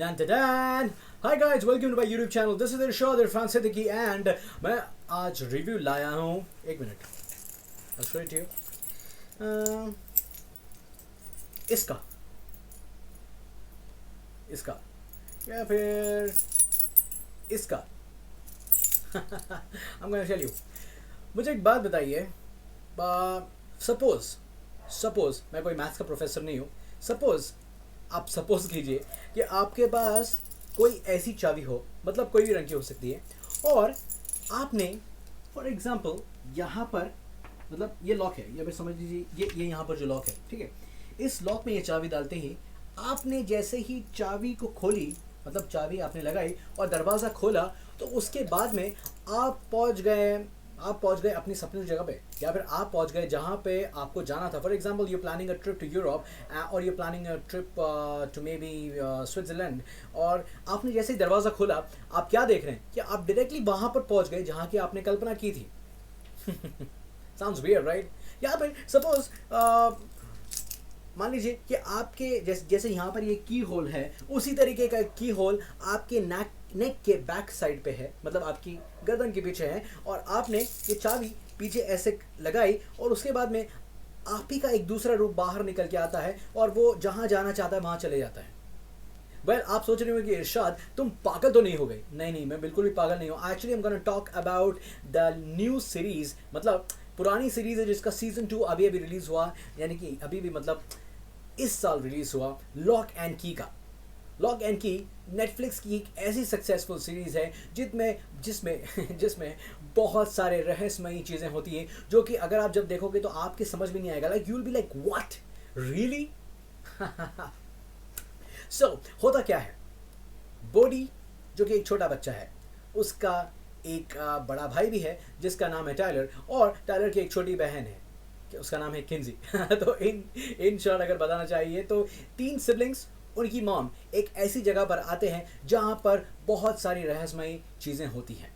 Dan da dan! Hi guys, welcome to my YouTube channel. This is Irshad Irfan Siddiqui and मैं आज review लाया हूँ. एक minute, I'll show it to you. इसका इसका या फिर इसका. I'm gonna tell you. मुझे एक बात बताइए. सपोज मैं कोई मैथ्स का प्रोफेसर नहीं हूँ. सपोज आप सपोज कीजिए कि आपके पास कोई ऐसी चाबी हो, मतलब कोई भी रंग की हो सकती है, और आपने फॉर एग्जांपल यहाँ पर, मतलब ये लॉक है, या फिर समझ लीजिए ये यहाँ पर जो लॉक है, ठीक है, इस लॉक में ये चाबी डालते ही आपने जैसे ही चाबी को खोली, मतलब चाबी आपने लगाई और दरवाज़ा खोला, तो उसके बाद में आप पहुँच गए अपनी सपने की जगह पे, या फिर आप पहुंच गए जहां पे आपको जाना था. For example you planning a trip to Europe, और you planning a trip to maybe Switzerland, और आपने जैसे ही दरवाज़ा खोला, आप क्या देख रहे हैं कि आप डायरेक्टली वहां पर पहुंच गए जहां की आपने कल्पना की थी. Sounds weird, right? या फिर सपोज मान लीजिए कि आपके जैसे यहाँ पर ये की होल है, उसी तरीके का की होल आपके नेक के बैक साइड पे है, मतलब आपकी गर्दन के पीछे है, और आपने ये चाबी पीछे ऐसे लगाई, और उसके बाद में आप ही का एक दूसरा रूप बाहर निकल के आता है, और वो जहाँ जाना चाहता है वहाँ चले जाता है. वेल, आप सोच रहे हो कि इरशाद तुम पागल तो नहीं हो गई? नहीं, मैं बिल्कुल भी पागल नहीं हूँ. Actually I am gonna talk about the new series, मतलब पुरानी सीरीज है जिसका सीजन 2 अभी रिलीज हुआ, यानी कि अभी भी मतलब इस साल रिलीज हुआ, लॉक एंड की का. लॉक एंड की नेटफ्लिक्स की एक ऐसी सक्सेसफुल सीरीज है जिसमें बहुत सारे रहस्यमयी चीज़ें होती हैं, जो कि अगर आप जब देखोगे तो आपके समझ में नहीं आएगा. Like you will be like what, really? So होता क्या है, बॉडी जो कि एक छोटा बच्चा है, उसका एक बड़ा भाई भी है जिसका नाम है टायलर, और टायलर की एक छोटी बहन है कि उसका नाम है किंजी. तो इन शॉर्ट अगर बताना चाहिए तो 3 सिबलिंग्स, उनकी मॉम एक ऐसी जगह पर आते हैं जहां पर बहुत सारी रहस्यमयी चीज़ें होती हैं.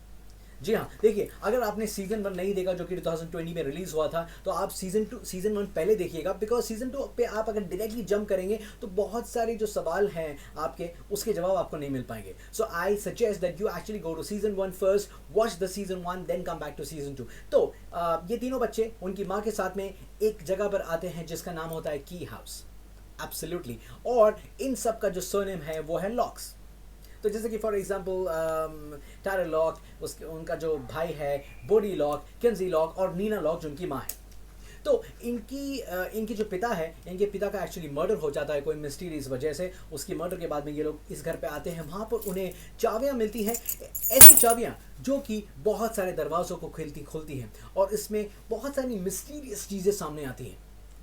जी हाँ, देखिए, अगर आपने सीजन 1 नहीं देखा जो कि 2020 में रिलीज हुआ था, तो आप सीजन 1 पहले देखिएगा, बिकॉज सीजन 2 पे आप अगर डायरेक्टली जंप करेंगे तो बहुत सारे जो सवाल हैं आपके, उसके जवाब आपको नहीं मिल पाएंगे. So I suggest that you actually go to season 1 first, watch the season 1, then come back to season 2. तो ये तीनों बच्चे उनकी माँ के साथ में एक जगह पर आते हैं जिसका नाम होता है की हाउस. एब्सोल्युटली. और इन सब का जो सरनेम है वो है लॉक्स. तो जैसे कि फॉर एग्जांपल टायलर लॉक, उनका जो भाई है बॉडी लॉक, किंजी लॉक, और नीना लॉक जो उनकी माँ है. तो इनकी जो पिता है, इनके पिता का एक्चुअली मर्डर हो जाता है कोई मिस्टीरियस वजह से. उसकी मर्डर के बाद में ये लोग इस घर पे आते हैं, वहाँ पर उन्हें चाबियाँ मिलती हैं, ऐसी चाबियाँ जो कि बहुत सारे दरवाज़ों को खुलती हैं, और इसमें बहुत सारी मिस्टीरियस चीज़ें सामने आती हैं.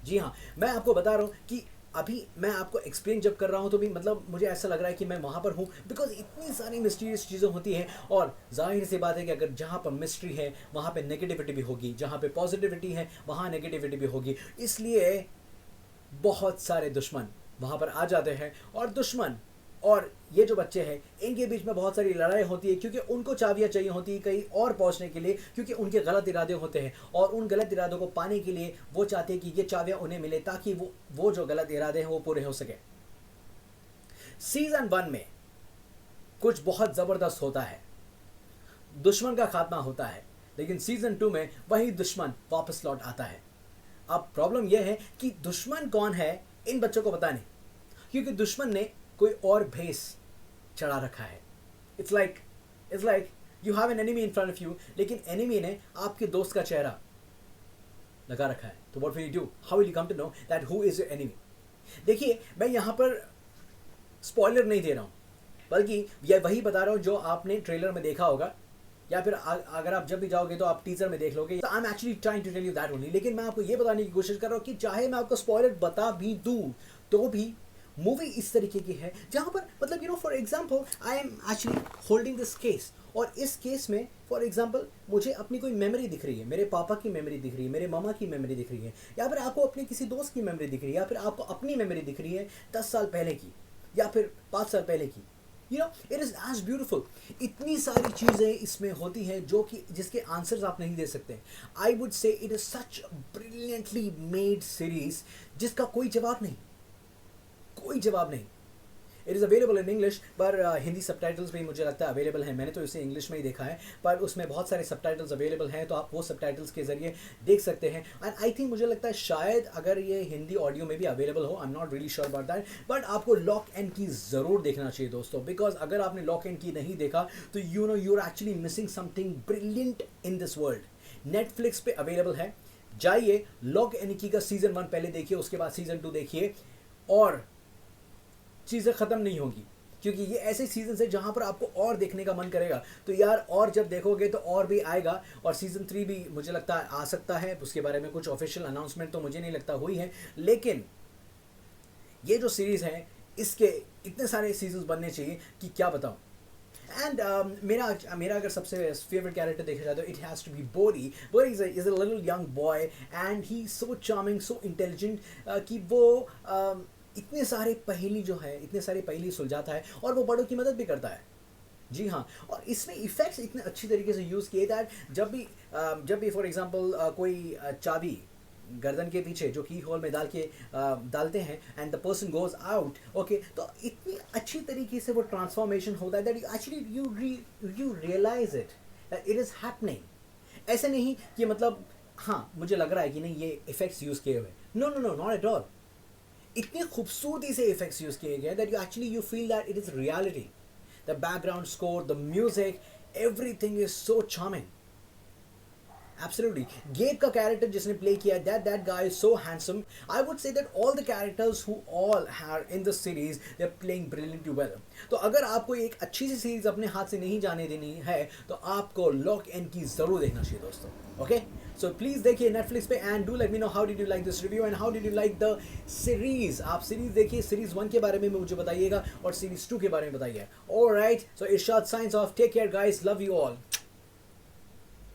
जी हाँ, मैं आपको बता रहा हूँ कि अभी मैं आपको एक्सप्लेन जब कर रहा हूँ तो भी मतलब मुझे ऐसा लग रहा है कि मैं वहाँ पर हूँ, बिकॉज इतनी सारी मिस्टीरियस चीज़ें होती हैं. और जाहिर सी बात है कि अगर जहाँ पर मिस्ट्री है वहाँ पे नेगेटिविटी भी होगी, जहाँ पे पॉजिटिविटी है वहाँ नेगेटिविटी भी होगी. इसलिए बहुत सारे दुश्मन वहाँ पर आ जाते हैं, और दुश्मन और ये जो बच्चे हैं इनके बीच में बहुत सारी लड़ाई होती है, क्योंकि उनको चाबियाँ चाहिए होती है कहीं और पहुँचने के लिए, क्योंकि उनके गलत इरादे होते हैं, और उन गलत इरादों को पाने के लिए वो चाहते हैं कि ये चाबियाँ उन्हें मिले, ताकि वो जो गलत इरादे हैं वो पूरे हो सके. सीजन 1 में कुछ बहुत ज़बरदस्त होता है, दुश्मन का खात्मा होता है, लेकिन सीजन 2 में वही दुश्मन वापस लौट आता है. अब प्रॉब्लम यह है कि दुश्मन कौन है इन बच्चों को पता नहीं, क्योंकि दुश्मन ने कोई और भेस चढ़ा रखा है. It's like you have an enemy in front of you, लेकिन एनिमी ने आपके दोस्त का चेहरा लगा रखा है. तो what will you do? How will you come to know that who is your enemy? देखिए, मैं यहाँ पर स्पॉइलर नहीं दे रहा हूँ, बल्कि यह वही बता रहा हूँ जो आपने ट्रेलर में देखा होगा, या फिर अगर आप जब भी जाओगे तो आप टीजर में देख लोगे. I am actually trying to tell you that only. लेकिन मैं आपको ये बताने की कोशिश कर रहा हूँ कि चाहे मैं आपको स्पॉइलर बता भी दूँ तो भी मूवी इस तरीके की है जहाँ पर मतलब for example I am actually holding this case, और इस केस में फॉर एग्जाम्पल मुझे अपनी कोई मेमोरी दिख रही है, मेरे पापा की मेमोरी दिख रही है, मेरे मामा की मेमोरी दिख रही है, या फिर आपको अपने किसी दोस्त की मेमोरी दिख रही है, या फिर आपको अपनी मेमोरी दिख रही है 10 साल पहले की, या फिर 5 साल पहले की. It is as beautiful. इतनी सारी चीज़ें इसमें होती हैं जो कि जिसके आंसर्स आप नहीं दे सकते. I would say it is such brilliantly made series जिसका कोई जवाब नहीं. It is available in English, पर हिंदी सबटाइटल्स भी मुझे लगता है अवेलेबल हैं। मैंने तो इसे इंग्लिश में ही देखा है, पर उसमें बहुत सारे सबटाइटल्स अवेलेबल हैं, तो आप वो सबटाइटल्स के ज़रिए देख सकते हैं। एंड आई थिंक मुझे लगता है शायद अगर ये हिंदी ऑडियो में भी अवेलेबल हो, I am not really sure about that, but आपको लॉक एंड की ज़रूर देखना चाहिए दोस्तों, बिकॉज अगर आपने लॉक एंड की नहीं देखा तो you are actually missing something brilliant in this world. Netflix पे अवेलेबल है, जाइए लॉक एंड की का सीजन 1 पहले देखिए, उसके बाद सीजन 2 देखिए, और चीज़ें ख़त्म नहीं होंगी, क्योंकि ये ऐसे सीजन है जहाँ पर आपको और देखने का मन करेगा। तो यार और जब देखोगे तो और भी आएगा, और सीज़न 3 भी मुझे लगता है आ सकता है। उसके बारे में कुछ ऑफिशियल अनाउंसमेंट तो मुझे नहीं लगता हुई है, लेकिन ये जो सीरीज़ है इसके इतने सारे सीजन्स बनने चाहिए कि क्या बताऊँ। एंड मेरा अगर सबसे फेवरेट कैरेक्टर देखा जाए तो इट हैज़ टू बी बोरी। बोरी is a little young boy and he so charming, so intelligent, कि वो इतने सारे पहेली सुलझाता है, और वो बड़ों की मदद भी करता है। जी हाँ, और इसमें इफेक्ट्स इतने अच्छी तरीके से यूज़ किए दैट जब भी फॉर एग्जांपल कोई चाबी गर्दन के पीछे जो की होल में डालते हैं and the person goes out, okay, तो इतनी अच्छी तरीके से वो ट्रांसफॉर्मेशन होता है that actually you realise it is happening. ऐसे नहीं कि मतलब हाँ मुझे लग रहा है कि नहीं ये इफेक्ट्स यूज़ किए हुए, no no no, not at all. इतनी खूबसूरती से इफेक्ट्स यूज़ किए गए that you feel that it is reality. The background score, the music, everything is so charming. Absolutely. Gabe का character जिसने play किया, that guy is so handsome. I would say that all the characters who all are in the series, they're playing brilliantly well. तो अगर आपको एक अच्छी सी series अपने हाथ से नहीं जाने देनी है तो आपको लॉक एंड की ज़रूर देखना चाहिए दोस्तों। ओके, सो प्लीज़ देखिए नेटफ्लिक्स पे, and do let me know how did you like this review and how did you like the series. आप सीरीज देखिए, सीरीज 1 के बारे में मुझे बताइएगा और सीरीज 2 के बारे में बताइए। Alright, so Irshad signing off, take care guys, love you all.